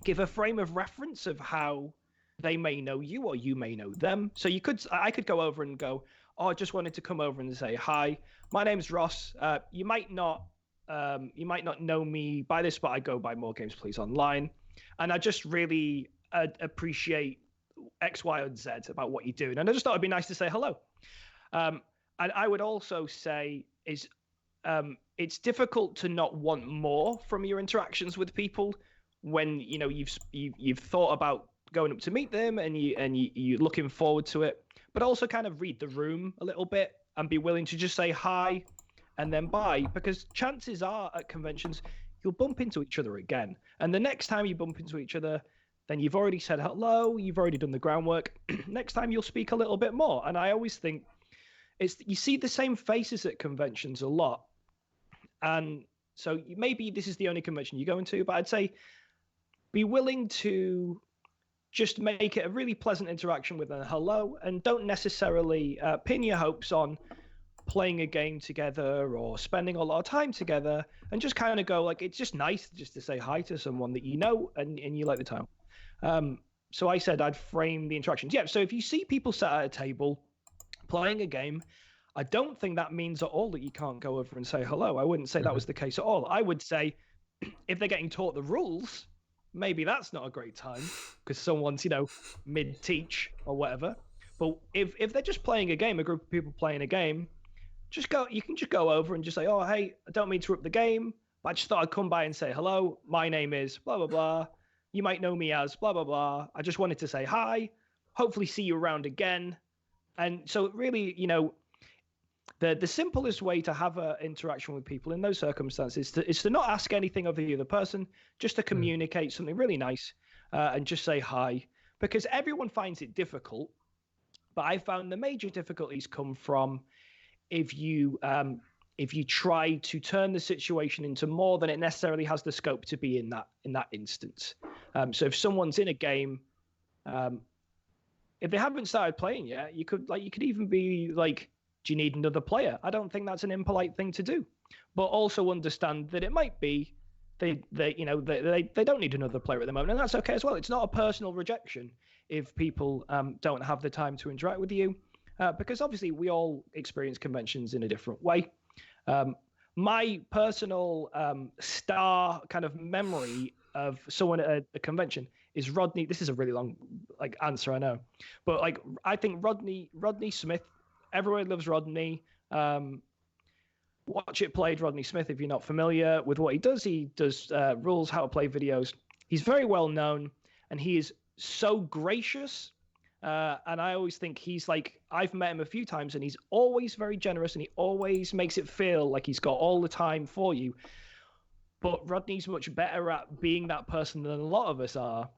give a frame of reference of how they may know you or you may know them. So I could go over and go, oh, I just wanted to come over and say, hi, my name's Ross. You might not know me by this, but I go by More Games Please Online. And I just really appreciate X, Y, and Z about what you're doing. And I just thought it'd be nice to say hello. And I would also say it's difficult to not want more from your interactions with people when you've thought about going up to meet them and you're looking forward to it, but also kind of read the room a little bit and be willing to just say hi and then bye, because chances are at conventions you'll bump into each other again, and the next time you bump into each other, then you've already said hello, you've already done the groundwork. Next time you'll speak a little bit more. And I always think you see the same faces at conventions a lot, and so maybe this is the only convention you're going to, but I'd say be willing to just make it a really pleasant interaction with a hello, and don't necessarily pin your hopes on playing a game together or spending a lot of time together, and just kind of go like, it's just nice just to say hi to someone that you know and you like the time. So I said I'd frame the interactions. Yeah, so if you see people sat at a table playing a game, I don't think that means at all that you can't go over and say hello. I wouldn't say that was the case at all. I would say if they're getting taught the rules, maybe that's not a great time because someone's, mid-teach or whatever. But if they're just playing a game, a group of people playing a game, you can just go over and just say, oh, hey, I don't mean to interrupt the game, but I just thought I'd come by and say hello. My name is blah, blah, blah. You might know me as blah, blah, blah. I just wanted to say hi, hopefully see you around again. And so really, the simplest way to have an interaction with people in those circumstances is to not ask anything of the other person, just to communicate something really nice and just say hi, because everyone finds it difficult. But I found the major difficulties come from if you try to turn the situation into more than it necessarily has the scope to be in that instance. So if someone's in a game, if they haven't started playing yet, you could even be like, do you need another player? I don't think that's an impolite thing to do, but also understand that it might be they don't need another player at the moment, and that's okay as well. It's not a personal rejection if people don't have the time to interact with you, because obviously we all experience conventions in a different way. My personal star kind of memory of someone at a convention is Rodney. This is a really long answer, I know, but I think Rodney Smith. Everyone loves Rodney. Watch It played Rodney Smith if you're not familiar with what he does. He does rules how to play videos. He's very well known, and he is so gracious. And I always think he's I've met him a few times, and he's always very generous, and he always makes it feel like he's got all the time for you. But Rodney's much better at being that person than a lot of us are.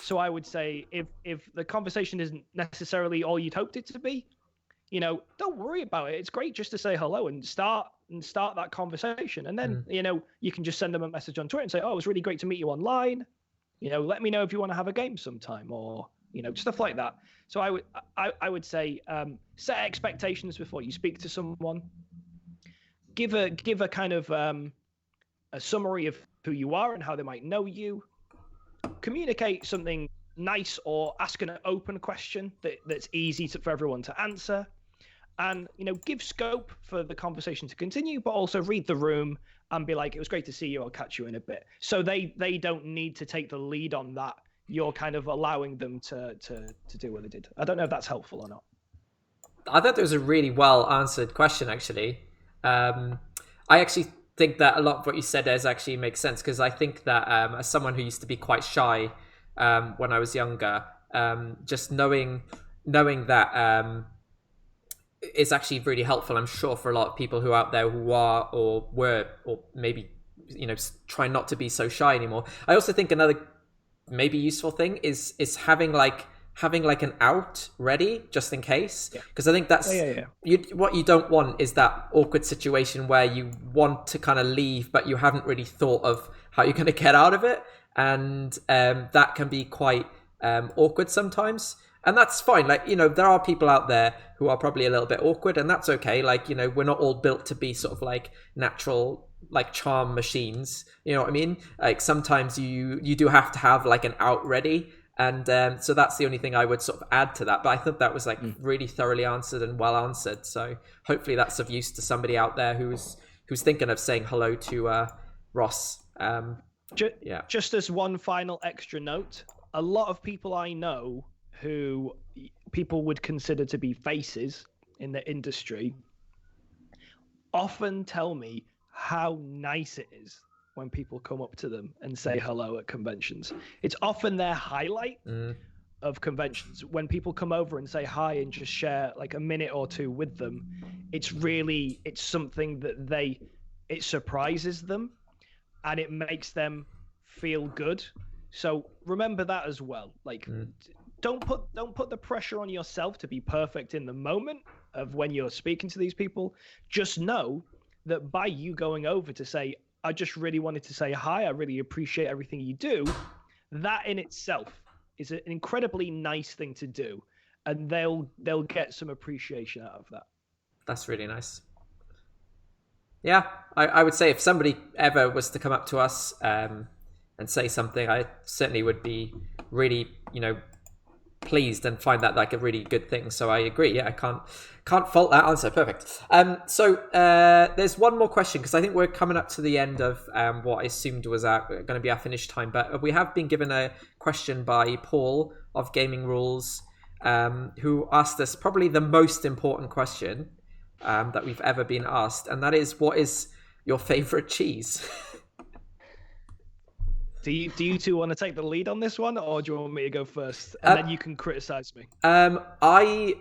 So I would say if the conversation isn't necessarily all you'd hoped it to be, don't worry about it. It's great just to say hello and start that conversation. And then, you can just send them a message on Twitter and say, oh, it was really great to meet you online. Let me know if you want to have a game sometime, or, stuff like that. So I would say, set expectations before you speak to someone. Give a kind of a summary of who you are and how they might know you. Communicate something nice, or ask an open question that's easy for everyone to answer. And, give scope for the conversation to continue, but also read the room and be like, it was great to see you. I'll catch you in a bit. So they don't need to take the lead on that. You're kind of allowing them to do what they did. I don't know if that's helpful or not. I thought that was a really well answered question, actually. I actually think that a lot of what you said does actually make sense, because I think that as someone who used to be quite shy when I was younger, just knowing that is actually really helpful, I'm sure, for a lot of people who are out there who are or were or maybe try not to be so shy anymore. I also think another maybe useful thing is having like an out ready just in case, because I think that's what you don't want is that awkward situation where you want to kind of leave but you haven't really thought of how you're going to get out of it, and that can be quite awkward sometimes. And that's fine. Like, there are people out there who are probably a little bit awkward, and that's okay. Like, we're not all built to be sort of like natural, like charm machines. You know what I mean? Like sometimes you do have to have like an out ready. And so that's the only thing I would sort of add to that. But I thought that was like really thoroughly answered and well answered. So hopefully that's of use to somebody out there who's thinking of saying hello to Ross. Just as one final extra note, a lot of people I know who people would consider to be faces in the industry often tell me how nice it is when people come up to them and say hello at conventions. It's often their highlight of conventions. When people come over and say hi and just share like a minute or two with them, it's something that it surprises them and it makes them feel good. So remember that as well. Like, don't put the pressure on yourself to be perfect in the moment of when you're speaking to these people. Just know that by you going over to say, I just really wanted to say hi, I really appreciate everything you do, that in itself is an incredibly nice thing to do, and they'll get some appreciation out of that. That's really nice. Yeah, I would say if somebody ever was to come up to us and say something, I certainly would be really, pleased and find that like a really good thing. So I agree. Yeah, I can't fault that answer. Perfect. So there's one more question, because I think we're coming up to the end of what I assumed was going to be our finish time. But we have been given a question by Paul of Gaming Rules, who asked us probably the most important question that we've ever been asked, and that is, what is your favorite cheese? Do you two want to take the lead on this one, or do you want me to go first, and then you can criticize me? I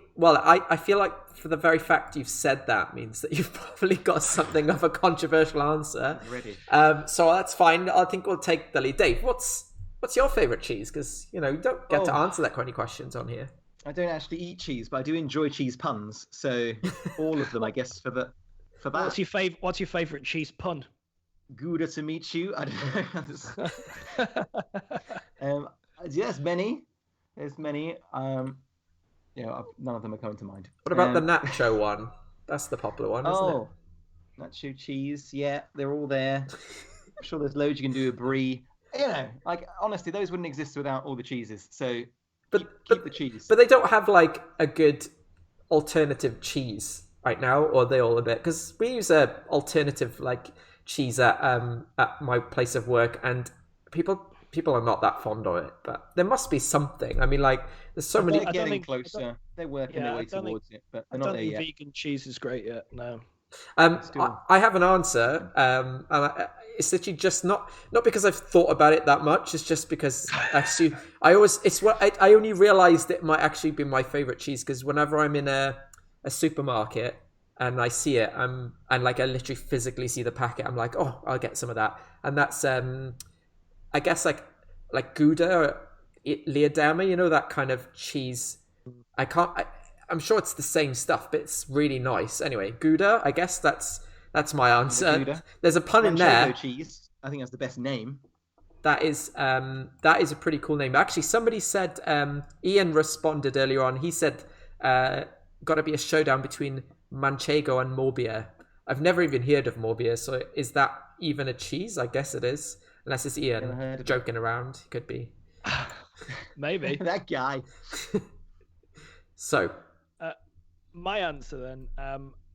feel like for the very fact you've said that means that you've probably got something of a controversial answer. Ready. So that's fine. I think we'll take the lead. Dave, what's your favorite cheese? Because you don't get to answer that many questions on here. I don't actually eat cheese, but I do enjoy cheese puns. So all of them, I guess, for that. What's your favorite cheese pun? Gouda to meet you. I don't know. There's many. None of them are coming to mind. What about the nacho one? That's the popular one, isn't it? Nacho cheese. Yeah, they're all there. I'm sure there's loads you can do with brie. Like honestly, those wouldn't exist without all the cheeses. So keep the cheese. But they don't have like a good alternative cheese right now, or are they all a bit? Because we use a alternative like cheese at my place of work, and people are not that fond of it, but there must be something. I mean, like, there's so many. They're getting closer. They're working their way towards it, but they're not there yet. Vegan cheese is great yet. No. I have an answer. And it's literally just not because I've thought about it that much. It's just because actually I only realised it might actually be my favourite cheese because whenever I'm in a supermarket and I see it, and like I literally physically see the packet, I'm like, oh, I'll get some of that. And that's I guess like Gouda or Leerdame, that kind of cheese. I'm sure it's the same stuff, but it's really nice. Anyway, Gouda, I guess that's my answer. There's a pun in there. Cheese. I think that's the best name. That is a pretty cool name. Actually, somebody said, Ian responded earlier on. He said, got to be a showdown between Manchego and Morbier. I've never even heard of Morbier, so is that even a cheese? I guess it is. Unless it's Ian joking around. Could be. Maybe. That guy. So. My answer then.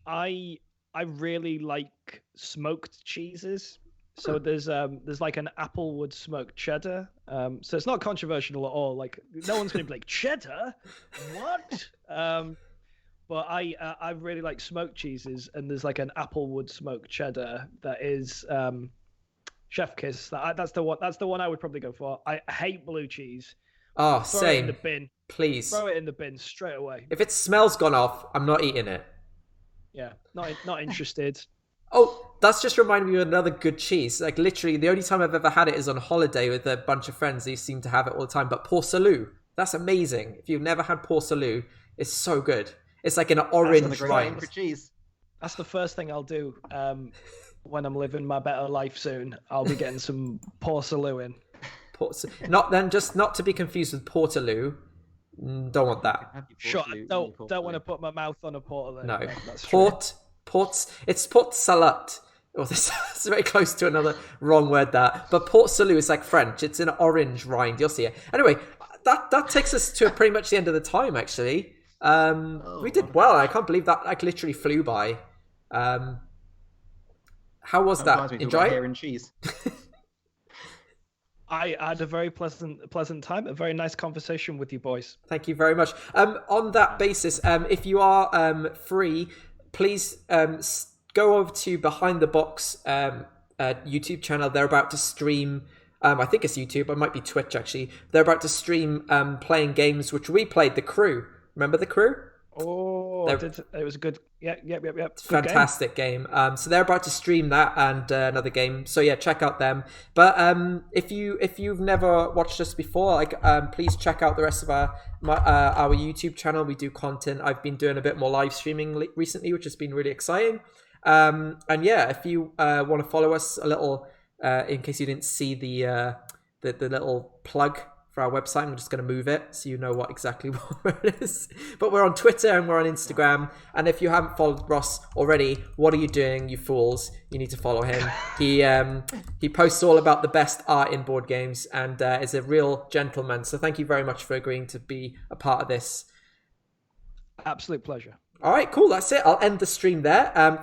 I really like smoked cheeses. So there's like an Applewood smoked cheddar. So it's not controversial at all. Like no one's gonna be like, cheddar? What? But I really like smoked cheeses, and there's like an Applewood smoked cheddar that is chef kiss. That's the one I would probably go for. I hate blue cheese. Oh, Throw same. it in the bin. Please. Throw it in the bin straight away. If its smell's gone off, I'm not eating it. Yeah, not interested. Oh, that's just reminded me of another good cheese. Like literally, the only time I've ever had it is on holiday with a bunch of friends. They seem to have it all the time. But Port Salut, that's amazing. If you've never had Port Salut, it's so good. It's like an orange rind. For cheese. That's the first thing I'll do when I'm living my better life soon. I'll be getting some Port Salut in. Not to be confused with Portaloo. Don't want that. Sure, don't want to put my mouth on a Portaloo. No, it's Port Salut. Oh, it's very close to another wrong word that. But Port Salut is like French. It's an orange rind. You'll see it. Anyway, that takes us to pretty much the end of the time. Actually, we did well. I can't believe that like literally flew by. How was that? Enjoy it? And cheese. I had a very pleasant time, a very nice conversation with you boys. Thank you very much. On that basis, if you are free, please go over to Behind the Box YouTube channel. They're about to stream, I think it's YouTube, it might be Twitch actually. They're about to stream playing games which we played, The Crew. Remember The Crew? Oh, it was a good, yep. Fantastic game. So they're about to stream that and another game. So yeah, check out them. But if you've never watched us before, like please check out the rest of our YouTube channel. We do content. I've been doing a bit more live streaming recently, which has been really exciting. And yeah, if you want to follow us a little, in case you didn't see the little plug for our website, I'm just going to move it so you know exactly where it is. But we're on Twitter and we're on Instagram. And if you haven't followed Ross already, what are you doing, you fools? You need to follow him. He posts all about the best art in board games and is a real gentleman. So thank you very much for agreeing to be a part of this. Absolute pleasure. All right, cool. That's it. I'll end the stream there.